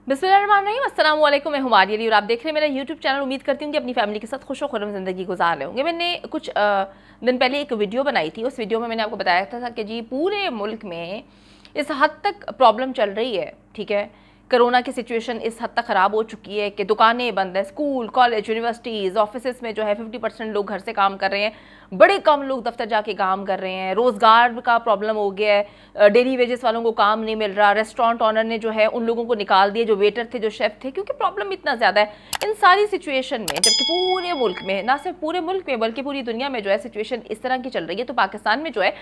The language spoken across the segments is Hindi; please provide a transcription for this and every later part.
बिस्मिल्लाहिर्रहमानिर्रहीम, अस्सलाम वालेकुम। मैं हुमारी अली और आप देख रहे हैं मेरा यूट्यूब चैनल। उम्मीद करती हूँ कि अपनी फैमिली के साथ खुश व खुर्रम ज़िंदगी गुजार रहे होंगे। मैंने कुछ दिन पहले एक वीडियो बनाई थी। उस वीडियो में मैंने आपको बताया था कि जी पूरे मुल्क में इस हद तक प्रॉब्लम चल रही है, ठीक है, कोरोना की सिचुएशन इस हद तक ख़राब हो चुकी है कि दुकानें बंद हैं, स्कूल कॉलेज यूनिवर्सिटीज़ ऑफिस में जो है 50% लोग घर से काम कर रहे हैं, बड़े कम लोग दफ्तर जाके काम कर रहे हैं, रोज़गार का प्रॉब्लम हो गया है, डेली वेजेस वालों को काम नहीं मिल रहा, रेस्टोरेंट ऑनर ने जो है उन लोगों को निकाल दिए जो वेटर थे, जो शेफ़ थे, क्योंकि प्रॉब्लम इतना ज़्यादा है। इन सारी सिचुएशन में जबकि पूरे मुल्क में, ना सिर्फ पूरे मुल्क में बल्कि पूरी दुनिया में जो है सिचुएशन इस तरह की चल रही है, तो पाकिस्तान में जो है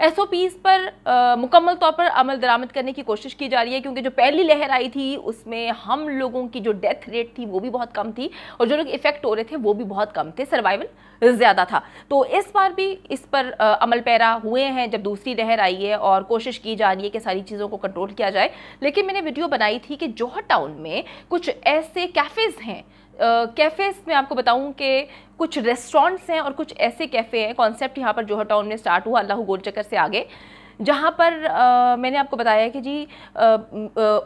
SOPs पर मुकम्मल तौर पर अमल दरामद करने की कोशिश की जा रही है, क्योंकि जो पहली लहर आई थी उसमें हम लोगों की जो डेथ रेट थी वो भी बहुत कम थी और जो लोग इफेक्ट हो रहे थे वो भी बहुत कम थे, सर्वाइवल ज़्यादा था। तो इस बार भी इस पर अमल पैरा हुए हैं जब दूसरी लहर आई है और कोशिश की जा रही है कि सारी चीज़ों को कंट्रोल किया जाए। लेकिन मैंने वीडियो बनाई थी कि जौहर टाउन में कुछ ऐसे कैफ़ेज़ हैं, कैफ़ेज़ में आपको बताऊं कि कुछ रेस्टोरेंट्स हैं और कुछ ऐसे कैफ़े हैं। कॉन्सेप्ट यहाँ पर जौहर टाउन में स्टार्ट हुआ अल्लाह गोल चक्कर से आगे, जहाँ पर मैंने आपको बताया कि जी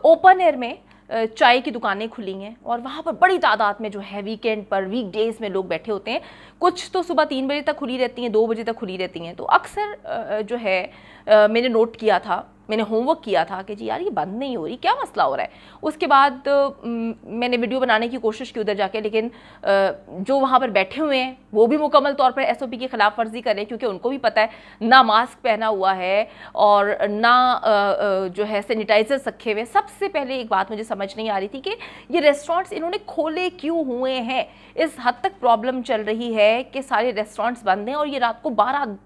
ओपन एयर में चाय की दुकानें खुली हैं और वहाँ पर बड़ी तादाद में जो है वीकेंड पर, वीकडेज़ में लोग बैठे होते हैं। कुछ तो सुबह 3 बजे तक खुली रहती हैं, 2 बजे तक खुली रहती हैं। तो अक्सर जो है मैंने नोट किया था, मैंने होमवर्क किया था कि जी यार ये बंद नहीं हो रही, क्या मसला हो रहा है। उसके बाद मैंने वीडियो बनाने की कोशिश की उधर जाके, लेकिन जो वहाँ पर बैठे हुए हैं वो भी मुकम्मल तौर पर SOP की खिलाफ वर्जी कर रहे हैं, क्योंकि उनको भी पता है ना मास्क पहना हुआ है और ना जो है सैनिटाइजर्स रखे हुए। सबसे पहले एक बात मुझे समझ नहीं आ रही थी कि ये रेस्टोरेंट्स इन्होंने खोले क्यों हुए हैं। इस हद तक प्रॉब्लम चल रही है कि सारे रेस्टोरेंट्स बंद हैं और ये रात को 12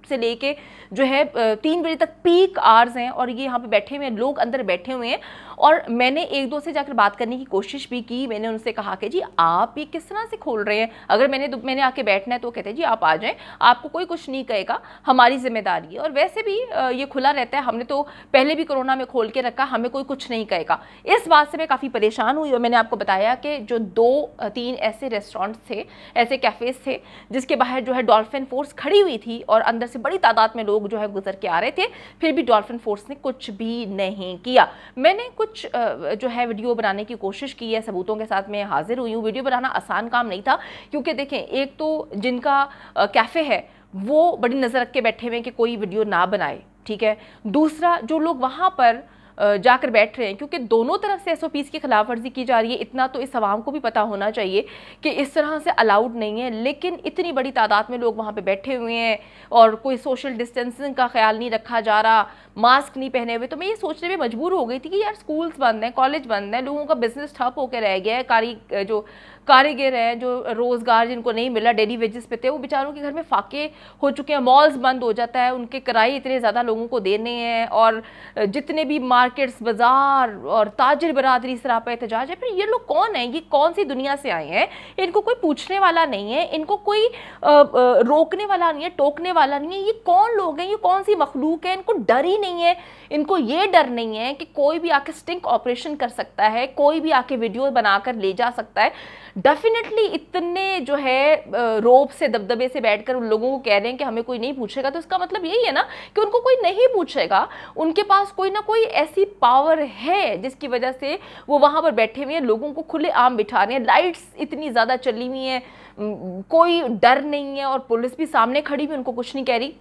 से लेके जो है 3 बजे तक पीक आवर्स हैं और ये यहाँ पे बैठे हुए हैं, लोग अंदर बैठे हुए हैं। और मैंने एक दो से जाकर बात करने की कोशिश भी की। मैंने उनसे कहा कि जी आप ये किस तरह से खोल रहे हैं, अगर मैंने आके बैठना है तो कहते हैं जी आप आ जाएं, आपको कोई कुछ नहीं कहेगा, हमारी जिम्मेदारी है। और वैसे भी ये खुला रहता है, हमने तो पहले भी कोरोना में खोल के रखा, हमें कोई कुछ नहीं कहेगा। इस बात से मैं काफ़ी परेशान हुई और मैंने आपको बताया कि जो 2-3 ऐसे रेस्टोरेंट्स थे, ऐसे कैफ़ेज़ थे जिसके बाहर जो है डॉल्फिन फोर्स खड़ी हुई थी और अंदर से बड़ी तादाद में लोग जो है गुजर के आ रहे थे, फिर भी डॉल्फिन फोर्स ने कुछ भी नहीं किया। मैंने कुछ जो है वीडियो बनाने की कोशिश की है, सबूतों के साथ मैं हाजिर हुई हूँ। वीडियो बनाना आसान काम नहीं था, क्योंकि देखें एक तो जिनका कैफ़े है वो बड़ी नज़र रख के बैठे हुए हैं कि कोई वीडियो ना बनाए, ठीक है। दूसरा जो लोग वहाँ पर जाकर बैठ रहे हैं, क्योंकि दोनों तरफ से SOPs की खिलाफ वर्जी की जा रही है, इतना तो इस आवाम को भी पता होना चाहिए कि इस तरह से अलाउड नहीं है। लेकिन इतनी बड़ी तादाद में लोग वहाँ पे बैठे हुए हैं और कोई सोशल डिस्टेंसिंग का ख्याल नहीं रखा जा रहा, मास्क नहीं पहने हुए। तो मैं ये सोचने में मजबूर हो गई थी कि यार स्कूल्स बंद हैं, कॉलेज बंद हैं, लोगों का बिजनेस ठप होकर रह गया है। जो कारीगर हैं, जो रोज़गार जिनको नहीं मिला, डेली वेजेस पे थे, वो बेचारों के घर में फाके हो चुके हैं। मॉल्स बंद हो जाता है, उनके किराए इतने ज़्यादा लोगों को देने हैं और जितने भी मार्केट्स, बाज़ार और ताजिर बरादरी इस तरह पर एहतजाज है। फिर ये लोग कौन हैं, ये कौन सी दुनिया से आए हैं, इनको कोई पूछने वाला नहीं है, इनको कोई रोकने वाला नहीं है, टोकने वाला नहीं है। ये कौन लोग हैं, ये कौन सी मखलूक है, इनको डर ही नहीं है। इनको ये डर नहीं है कि कोई भी आके स्टिंग ऑपरेशन कर सकता है, कोई भी आके वीडियो बनाकर ले जा सकता है। डेफिनेटली इतने जो है रोब से, दबदबे से बैठकर उन लोगों को कह रहे हैं कि हमें कोई नहीं पूछेगा, तो इसका मतलब यही है ना कि उनको कोई नहीं पूछेगा। उनके पास कोई ना कोई ऐसी पावर है जिसकी वजह से वो वहाँ पर बैठे हुए हैं, लोगों को खुले आम बिठा रहे हैं। लाइट्स इतनी ज़्यादा चली हुई हैं, कोई डर नहीं है और पुलिस भी सामने खड़ी हुई, उनको कुछ नहीं कह रही।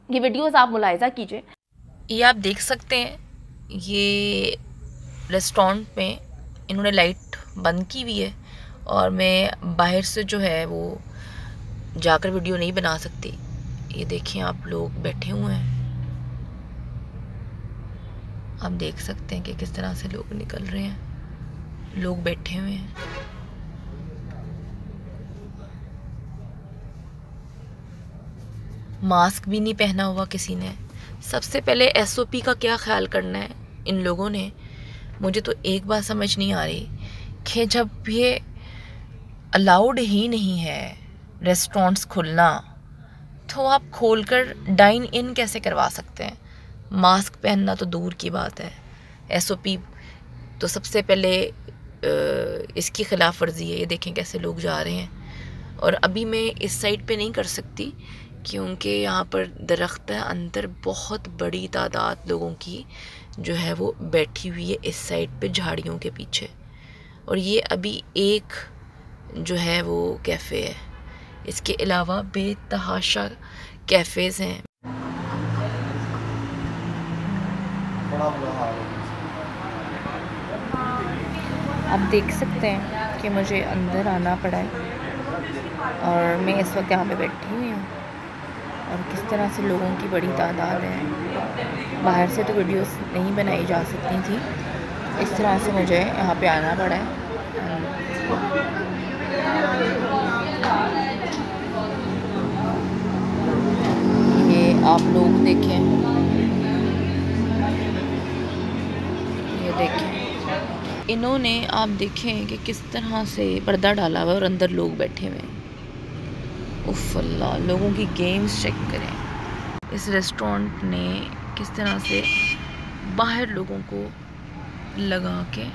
ये वीडियोज़ आप मुलाहिजा कीजिए, ये आप देख सकते हैं। ये रेस्टोरेंट में इन्होंने लाइट बंद की हुई है और मैं बाहर से जो है वो जाकर वीडियो नहीं बना सकती। ये देखिए आप लोग बैठे हुए हैं, आप देख सकते हैं कि किस तरह से लोग निकल रहे हैं, लोग बैठे हुए हैं। मास्क भी नहीं पहना हुआ किसी ने। सबसे पहले SOP का क्या ख्याल करना है इन लोगों ने, मुझे तो एक बात समझ नहीं आ रही कि जब ये अलाउड ही नहीं है रेस्टोरेंट्स खुलना, तो आप खोलकर डाइन इन कैसे करवा सकते हैं। मास्क पहनना तो दूर की बात है, SOP तो सबसे पहले इसकी खिलाफ वर्जी है। ये देखें कैसे लोग जा रहे हैं। और अभी मैं इस साइड पे नहीं कर सकती क्योंकि यहाँ पर दरख्त है, अंदर बहुत बड़ी तादाद लोगों की जो है वो बैठी हुई है इस साइड पे झाड़ियों के पीछे। और ये अभी एक जो है वो कैफ़े है, इसके अलावा बेतहाशा कैफ़ेज़ हैं। आप देख सकते हैं कि मुझे अंदर आना पड़ा है और मैं इस वक्त यहाँ पे बैठी हुई हूँ और किस तरह से लोगों की बड़ी तादाद है। बाहर से तो वीडियोस नहीं बनाई जा सकती थी, इस तरह से मुझे यहाँ पे आना पड़ा है। ये आप लोग देखें, ये देखें, इन्होंने आप देखें कि किस तरह से पर्दा डाला हुआ और अंदर लोग बैठे हुए हैं। उफ़ अल्लाह, लोगों की गेम्स चेक करें। इस रेस्टोरेंट ने किस तरह से बाहर लोगों को लगा के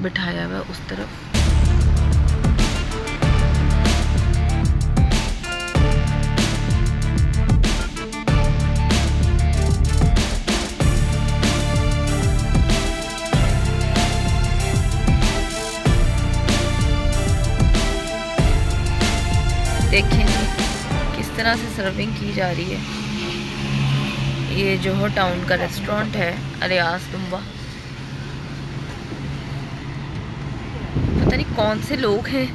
बिठाया हुआ उस तरफ। देखें किस तरह से सर्विंग की जा रही है। ये जोहर टाउन का रेस्टोरेंट है, अलियास दुम्बा। पता नहीं कौन से लोग हैं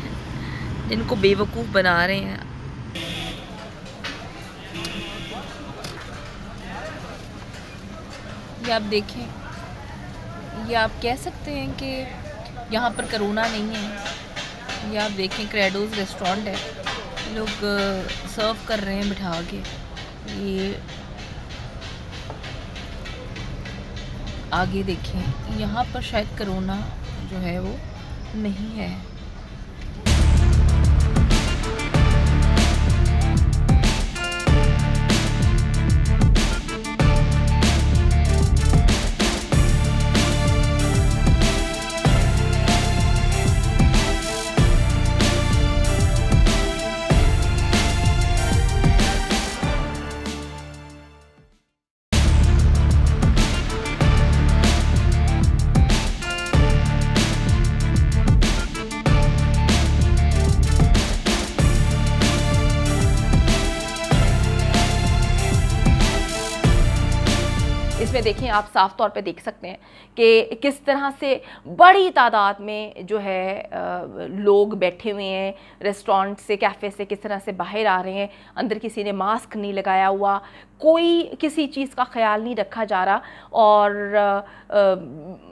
जिनको बेवकूफ़ बना रहे हैं। ये आप देखें, ये आप कह सकते हैं कि यहाँ पर करोना नहीं है। ये आप देखें, क्रेडोज रेस्टोरेंट है, लोग सर्व कर रहे हैं बिठा के। ये आगे देखें, यहाँ पर शायद कोरोना जो है वो नहीं है। इसमें देखें, आप साफ तौर पे देख सकते हैं कि किस तरह से बड़ी तादाद में जो है लोग बैठे हुए हैं रेस्टोरेंट से, कैफ़े से, किस तरह से बाहर आ रहे हैं। अंदर किसी ने मास्क नहीं लगाया हुआ, कोई किसी चीज़ का ख्याल नहीं रखा जा रहा और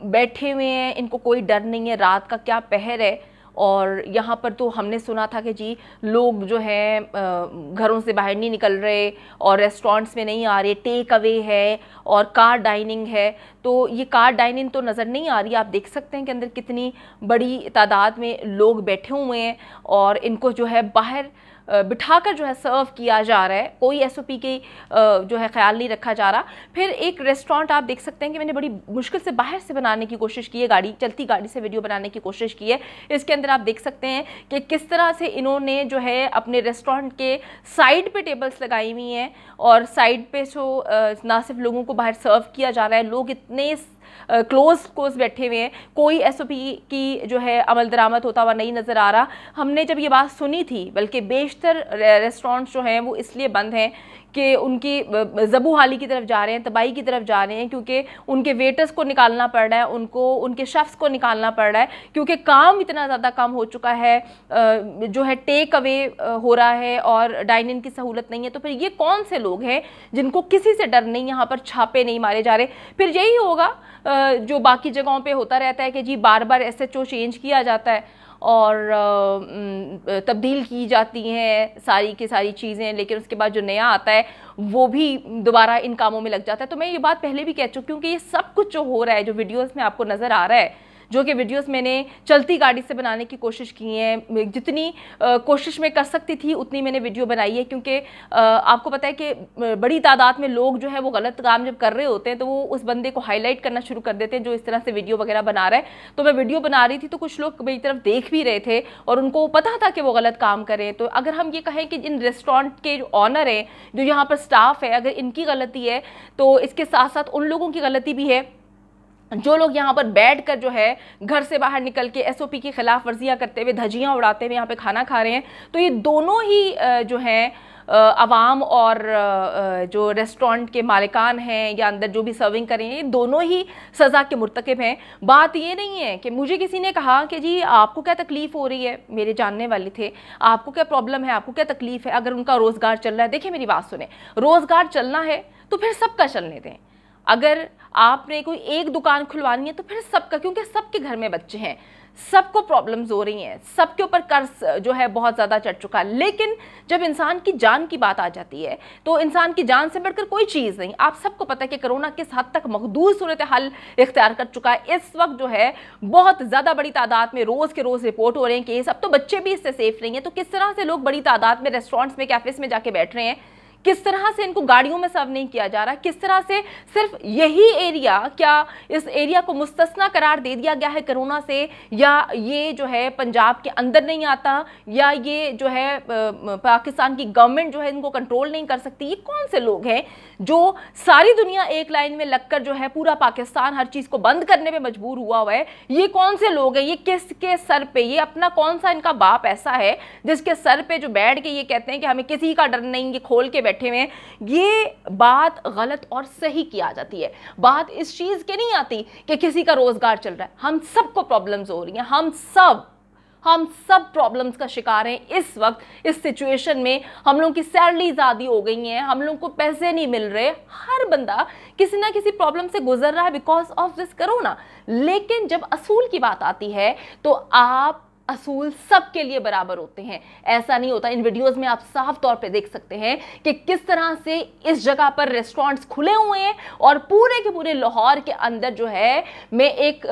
बैठे हुए हैं, इनको कोई डर नहीं है। रात का क्या पहर है और यहाँ पर तो हमने सुना था कि जी लोग जो हैं घरों से बाहर नहीं निकल रहे और रेस्टोरेंट्स में नहीं आ रहे, टेक अवे है और कार डाइनिंग है। तो ये कार डाइनिंग तो नज़र नहीं आ रही। आप देख सकते हैं कि अंदर कितनी बड़ी तादाद में लोग बैठे हुए हैं और इनको जो है बाहर बिठाकर जो है सर्व किया जा रहा है। कोई एसओपी की जो है ख्याल नहीं रखा जा रहा। फिर एक रेस्टोरेंट आप देख सकते हैं कि मैंने बड़ी मुश्किल से बाहर से बनाने की कोशिश की है, चलती गाड़ी से वीडियो बनाने की कोशिश की है। इसके अंदर आप देख सकते हैं कि किस तरह से इन्होंने जो है अपने रेस्टोरेंट के साइड पे टेबल्स लगाई हुई हैं और साइड पे जो ना सिर्फ लोगों को बाहर सर्व किया जा रहा है, लोग इतने क्लोज बैठे हुए हैं। कोई एसओपी की जो है अमल दरामद होता हुआ नहीं नज़र आ रहा। हमने जब ये बात सुनी थी, बल्कि बेशतर रेस्टोरेंट्स जो हैं वो इसलिए बंद हैं कि उनकी ज़बू हाली की तरफ जा रहे हैं, तबाही की तरफ जा रहे हैं, क्योंकि उनके वेटर्स को निकालना पड़ रहा है, उनको उनके शेफ्स को निकालना पड़ रहा है, क्योंकि काम इतना ज़्यादा कम हो चुका है, जो है टेक अवे हो रहा है और डाइनिंग की सहूलत नहीं है। तो फिर ये कौन से लोग हैं जिनको किसी से डर नहीं, यहाँ पर छापे नहीं मारे जा रहे? फिर यही होगा जो बाकी जगहों पे होता रहता है कि जी बार बार एसएचओ चेंज किया जाता है और तब्दील की जाती हैं सारी की सारी चीज़ें, लेकिन उसके बाद जो नया आता है वो भी दोबारा इन कामों में लग जाता है। तो मैं ये बात पहले भी कह चुकी हूँ कि ये सब कुछ जो हो रहा है, जो वीडियोस में आपको नज़र आ रहा है, जो कि वीडियोस मैंने चलती गाड़ी से बनाने की कोशिश की है, जितनी कोशिश मैं कर सकती थी उतनी मैंने वीडियो बनाई है, क्योंकि आपको पता है कि बड़ी तादाद में लोग जो है वो गलत काम जब कर रहे होते हैं तो वो उस बंदे को हाईलाइट करना शुरू कर देते हैं जो इस तरह से वीडियो वगैरह बना रहा है। तो मैं वीडियो बना रही थी तो कुछ लोग मेरी तरफ देख भी रहे थे और उनको पता था कि वो गलत काम करें। तो अगर हम ये कहें कि इन रेस्टोरेंट के जो ऑनर हैं, जो यहाँ पर स्टाफ है, अगर इनकी गलती है तो इसके साथ साथ उन लोगों की गलती भी है जो लोग यहाँ पर बैठकर जो है घर से बाहर निकल के एसओपी की खिलाफ वर्जियाँ करते हुए, धज्जियाँ उड़ाते हुए यहाँ पे खाना खा रहे हैं, तो ये दोनों ही जो हैं अवाम और जो रेस्टोरेंट के मालिकान हैं या अंदर जो भी सर्विंग कर रहे हैं, ये दोनों ही सज़ा के मुर्तकिब हैं। बात ये नहीं है कि मुझे किसी ने कहा कि जी आपको क्या तकलीफ़ हो रही है, मेरे जानने वाले थे, आपको क्या प्रॉब्लम है, आपको क्या तकलीफ़ है, अगर उनका रोज़गार चल रहा है। देखिए मेरी बात सुने, रोज़गार चलना है तो फिर सबका चलने दें। अगर आपने कोई एक दुकान खुलवानी है तो फिर सबका, क्योंकि सबके घर में बच्चे हैं, सबको प्रॉब्लम्स हो रही हैं, सबके ऊपर कर्ज जो है बहुत ज़्यादा चढ़ चुका है। लेकिन जब इंसान की जान की बात आ जाती है तो इंसान की जान से बढ़कर कोई चीज़ नहीं। आप सबको पता है कि कोरोना किस हद तक मखदूर सूरत हाल इख्तियार कर चुका है। इस वक्त जो है बहुत ज़्यादा बड़ी तादाद में रोज़ के रोज़ रिपोर्ट हो रहे हैं केस। अब तो बच्चे भी इससे सेफ नहीं है, तो किस तरह से लोग बड़ी तादाद में रेस्टोरेंट्स में, कैफेज में जाके बैठ रहे हैं, किस तरह से इनको गाड़ियों में सर्व नहीं किया जा रहा, किस तरह से सिर्फ यही एरिया, क्या इस एरिया को मुस्तस्ना करार दे दिया गया है कोरोना से, या ये जो है पंजाब के अंदर नहीं आता, या ये जो है पाकिस्तान की गवर्नमेंट जो है इनको कंट्रोल नहीं कर सकती। ये कौन से लोग हैं जो सारी दुनिया एक लाइन में लगकर जो है पूरा पाकिस्तान हर चीज़ को बंद करने पे मजबूर हुआ है? ये कौन से लोग हैं? ये किसके सर पे, ये अपना कौन सा इनका बाप ऐसा है जिसके सर पे जो बैठ के ये कहते हैं कि हमें किसी का डर नहीं, ये खोल के बैठे हुए हैं? ये बात गलत और सही की आ जाती है। बात इस चीज़ के नहीं आती कि किसी का रोजगार चल रहा है। हम सबको प्रॉब्लम्स हो रही हैं, हम सब प्रॉब्लम्स का शिकार हैं इस वक्त। इस सिचुएशन में हम लोगों की सैलरी ज़्यादा हो गई हैं, हम लोगों को पैसे नहीं मिल रहे, हर बंदा किसी ना किसी प्रॉब्लम से गुजर रहा है बिकॉज ऑफ दिस कोरोना। लेकिन जब असूल की बात आती है तो आप असूल सबके लिए बराबर होते हैं, ऐसा नहीं होता। इन वीडियोस में आप साफ तौर पे देख सकते हैं कि किस तरह से इस जगह पर रेस्टोरेंट्स खुले हुए हैं और पूरे के पूरे लाहौर के अंदर जो है, मैं एक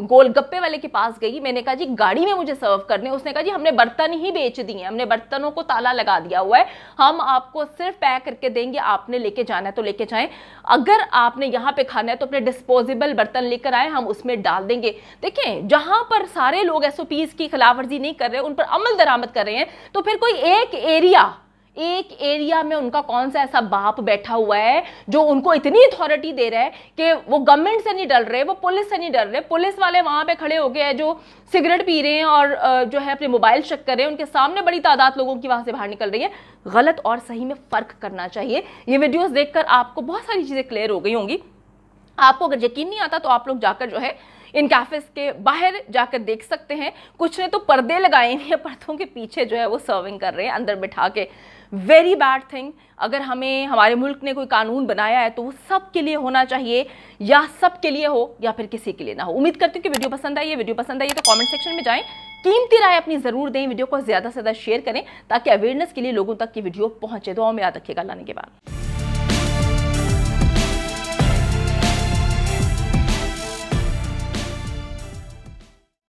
गोलगप्पे वाले के पास गई, मैंने कहा जी गाड़ी में मुझे सर्व करने, उसने कहा जी हमने बर्तन ही बेच दिए हैं, हमने बर्तनों को ताला लगा दिया हुआ है, हम आपको सिर्फ पैक करके देंगे, आपने लेके जाना है तो लेके जाएं, अगर आपने यहाँ पे खाना है तो अपने डिस्पोजेबल बर्तन लेकर आए, हम उसमें डाल देंगे। देखें, जहां पर सारे लोग एसओपी की खिलाफवर्जी नहीं कर रहे, उन पर अमल दरामद कर रहे हैं, तो फिर कोई एक एरिया में उनका कौन सा ऐसा बाप बैठा हुआ है जो उनको इतनी अथॉरिटी दे रहा है कि वो गवर्नमेंट से नहीं डर रहे, वो पुलिस से नहीं डर रहे। पुलिस वाले वहां पे खड़े हो गए हैं जो सिगरेट पी रहे हैं और जो है अपने मोबाइल चेक कर रहे हैं, उनके सामने बड़ी तादाद लोगों की वहां से बाहर निकल रही है। गलत और सही में फर्क करना चाहिए। ये वीडियोस देखकर आपको बहुत सारी चीजें क्लियर हो गई होंगी। आपको अगर यकीन नहीं आता तो आप लोग जाकर जो है इन कैफेज के बाहर जाकर देख सकते हैं। कुछ ने तो पर्दे लगाए हैं, पर्दों के पीछे जो है वो सर्विंग कर रहे हैं अंदर बिठा के। Very bad thing. अगर हमें, हमारे मुल्क ने कोई कानून बनाया है तो वो सब के लिए होना चाहिए, या सब के लिए हो या फिर किसी के लिए ना हो। उम्मीद करती हूँ कि वीडियो पसंद आई है। वीडियो पसंद आई है तो कमेंट सेक्शन में जाएं, कीमती राय अपनी जरूर दें, वीडियो को ज्यादा से ज्यादा शेयर करें ताकि अवेयरनेस के लिए लोगों तक की वीडियो पहुंचे। दुआ में याद रखिएगा। अल्लाह ने के बाद।